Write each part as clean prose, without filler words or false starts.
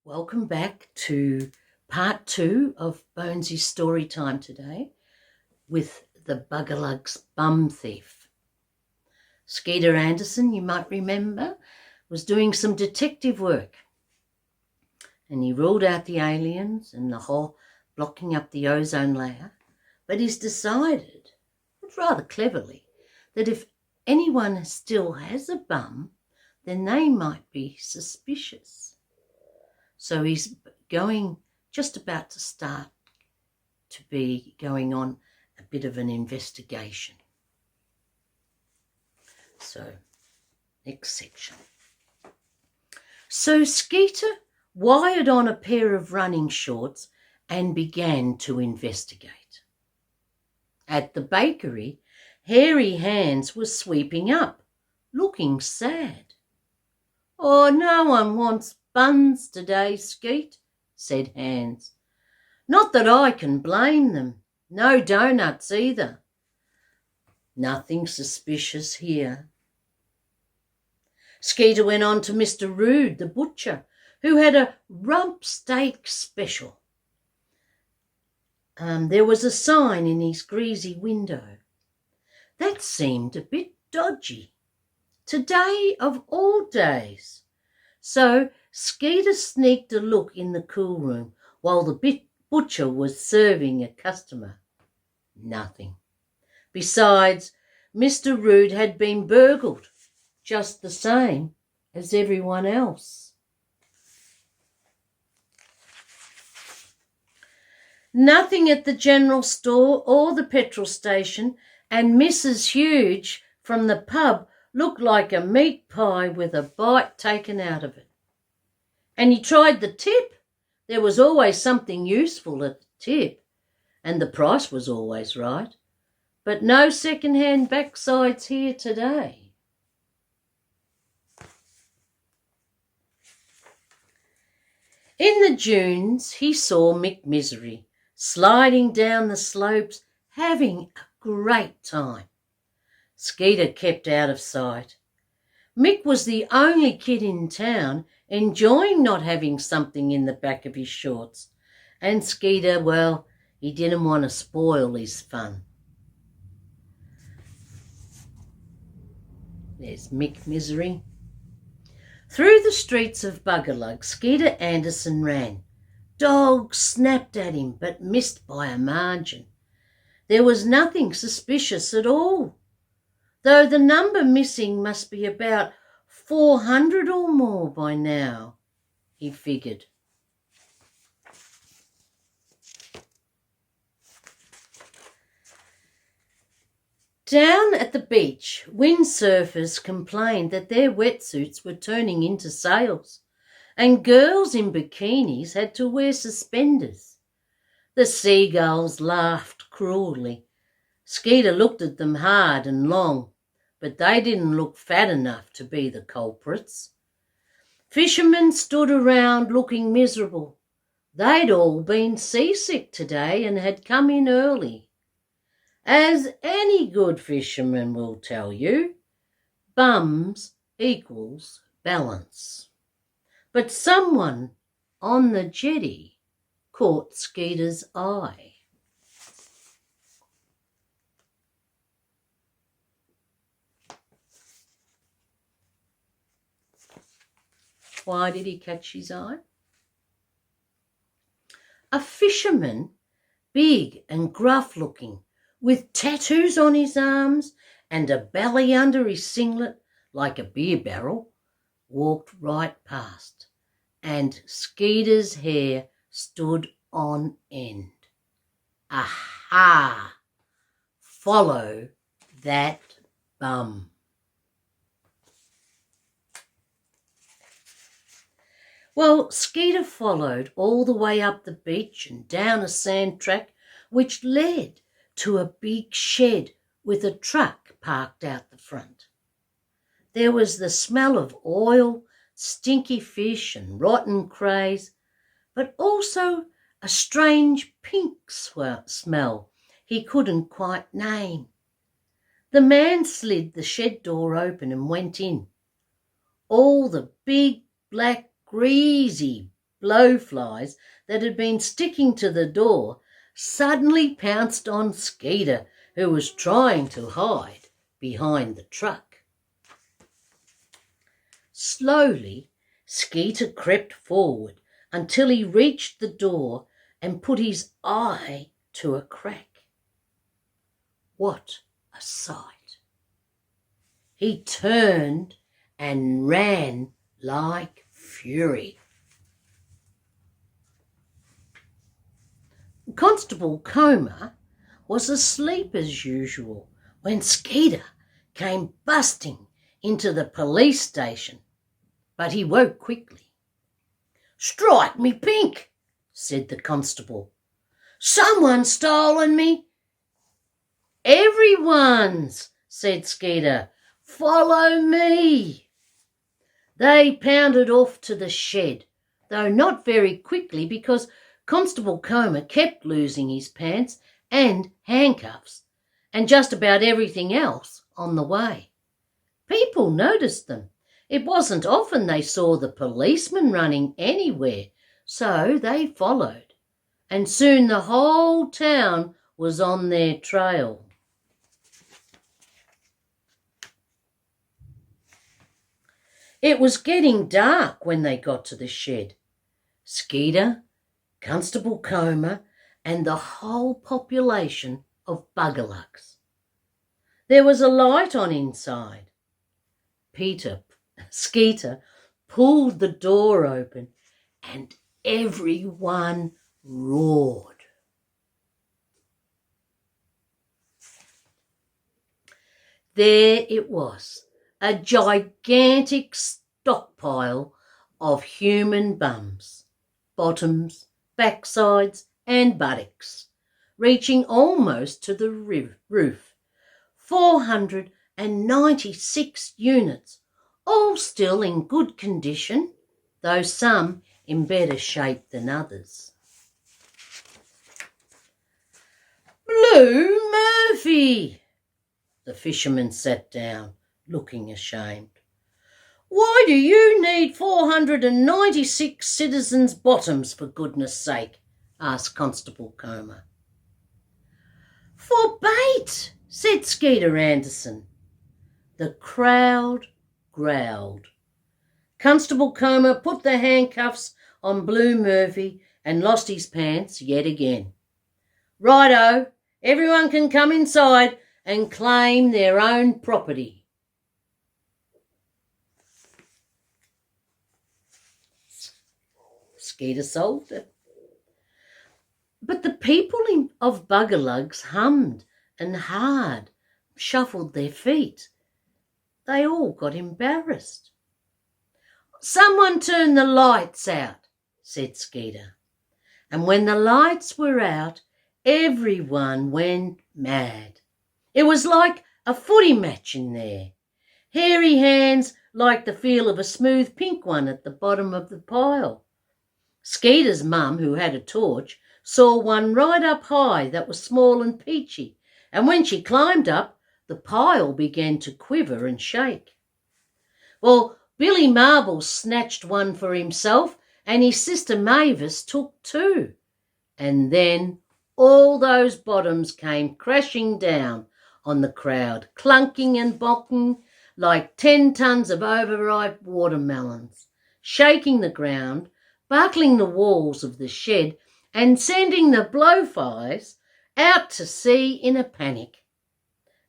Welcome back to part 2 of Bonesy's story time today with the Bugalugs Bum Thief. Skeeter Anderson, you might remember, was doing some detective work, and he ruled out the aliens and the hole blocking up the ozone layer, but he's decided, rather cleverly, that if anyone still has a bum, then they might be suspicious. So he's just about to start to be going on a bit of an investigation. So, next section. So Skeeter wired on a pair of running shorts and began to investigate. At the bakery, Hairy Hands was sweeping up, looking sad. "Oh, no one wants buns today, Skeet," said Hands. "Not that I can blame them. No doughnuts either. Nothing suspicious here." Skeeter went on to Mr. Rude, the butcher, who had a rump steak special. There was a sign in his greasy window. That seemed a bit dodgy. Today of all days. So Skeeter sneaked a look in the cool room while the butcher was serving a customer. Nothing. Besides, Mr. Rude had been burgled, just the same as everyone else. Nothing at the general store or the petrol station, and Mrs. Huge from the pub looked like a meat pie with a bite taken out of it. And he tried the tip. There was always something useful at the tip, and the price was always right. But no second-hand backsides here today. In the dunes, he saw Mick Misery sliding down the slopes, having a great time. Skeeter kept out of sight. Mick was the only kid in town enjoying not having something in the back of his shorts, and Skeeter, well, he didn't want to spoil his fun. There's Mick Misery. Through the streets of Bugalug, Skeeter Anderson ran. Dogs snapped at him, but missed by a margin. There was nothing suspicious at all, though the number missing must be about 400 or more by now, he figured. Down at the beach, windsurfers complained that their wetsuits were turning into sails, and girls in bikinis had to wear suspenders. The seagulls laughed cruelly. Skeeter looked at them hard and long, but they didn't look fat enough to be the culprits. Fishermen stood around looking miserable. They'd all been seasick today and had come in early. As any good fisherman will tell you, bums equals balance. But someone on the jetty caught Skeeter's eye. Why did he catch his eye? A fisherman, big and gruff-looking, with tattoos on his arms and a belly under his singlet like a beer barrel, walked right past, and Skeeter's hair stood on end. Aha! Follow that bum. Well, Skeeter followed all the way up the beach and down a sand track which led to a big shed with a truck parked out the front. There was the smell of oil, stinky fish and rotten crays, but also a strange pink smell he couldn't quite name. The man slid the shed door open and went in. All the big, black, greasy blowflies that had been sticking to the door suddenly pounced on Skeeter, who was trying to hide behind the truck. Slowly, Skeeter crept forward until he reached the door and put his eye to a crack. What a sight! He turned and ran like fury. Constable Comer was asleep as usual when Skeeter came busting into the police station, but he woke quickly. "Strike me pink," said the constable. "Someone's stolen me." "Everyone's," said Skeeter. "Follow me." They pounded off to the shed, though not very quickly because Constable Comer kept losing his pants and handcuffs and just about everything else on the way. People noticed them. It wasn't often they saw the policeman running anywhere, so they followed, and soon the whole town was on their trail. It was getting dark when they got to the shed. Skeeter, Constable Comer, and the whole population of Bugalugs. There was a light on inside. Skeeter pulled the door open and everyone roared. There it was, a gigantic stockpile of human bums, bottoms, backsides and buttocks, reaching almost to the roof. 496 units, all still in good condition, though some in better shape than others. "Blue Murphy!" The fisherman sat down, looking ashamed. "Why do you need 496 citizens' bottoms, for goodness sake?" asked Constable Comer. "For bait," said Skeeter Anderson. The crowd growled. Constable Comer put the handcuffs on Blue Murphy and lost his pants yet again. "Righto, everyone can come inside and claim their own property." Skeeter solved it. But the people of Bugalugs hummed and hard, shuffled their feet. They all got embarrassed. "Someone turn the lights out," said Skeeter. And when the lights were out, everyone went mad. It was like a footy match in there. Hairy hands liked the feel of a smooth pink one at the bottom of the pile. Skeeter's mum, who had a torch, saw one right up high that was small and peachy, and when she climbed up, the pile began to quiver and shake. Well, Billy Marbles snatched one for himself, and his sister Mavis took two. And then all those bottoms came crashing down on the crowd, clunking and bonking like 10 tons of overripe watermelons, shaking the ground, buckling the walls of the shed, and sending the blowflies out to sea in a panic.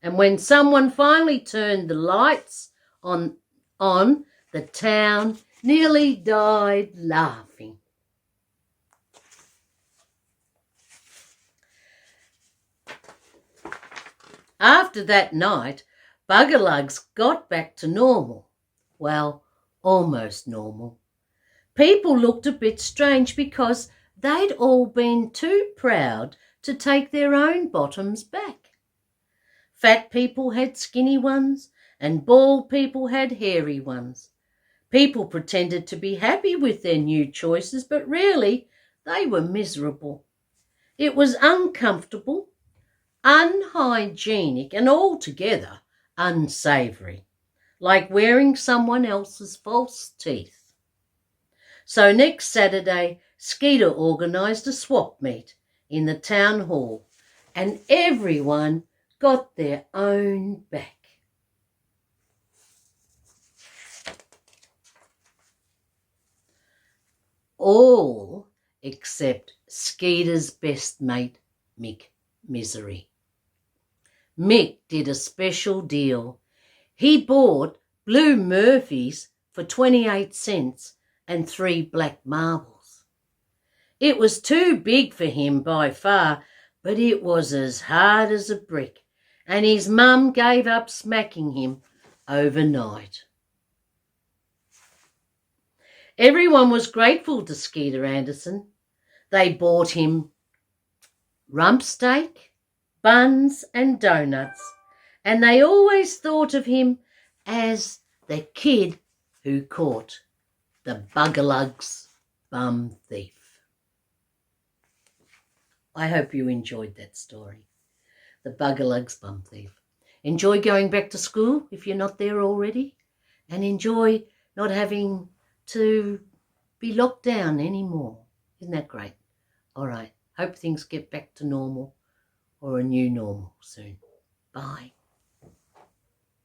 And when someone finally turned the lights on, the town nearly died laughing. After that night, Bugalugs got back to normal. Well, almost normal. People looked a bit strange because they'd all been too proud to take their own bottoms back. Fat people had skinny ones, and bald people had hairy ones. People pretended to be happy with their new choices, but really they were miserable. It was uncomfortable, unhygienic, and altogether unsavoury, like wearing someone else's false teeth. So next Saturday, Skeeter organised a swap meet in the town hall, and everyone got their own back. All except Skeeter's best mate, Mick Misery. Mick did a special deal. He bought blue Murphys for 28 cents and 3 black marbles. It was too big for him by far, but it was as hard as a brick, and his mum gave up smacking him overnight. Everyone was grateful to Skeeter Anderson. They bought him rump steak, buns and donuts, and they always thought of him as the kid who caught the Bugalugs Bum Thief. I hope you enjoyed that story, the Bugalugs Bum Thief. Enjoy going back to school if you're not there already, and enjoy not having to be locked down anymore. Isn't that great? All right. Hope things get back to normal or a new normal soon. Bye.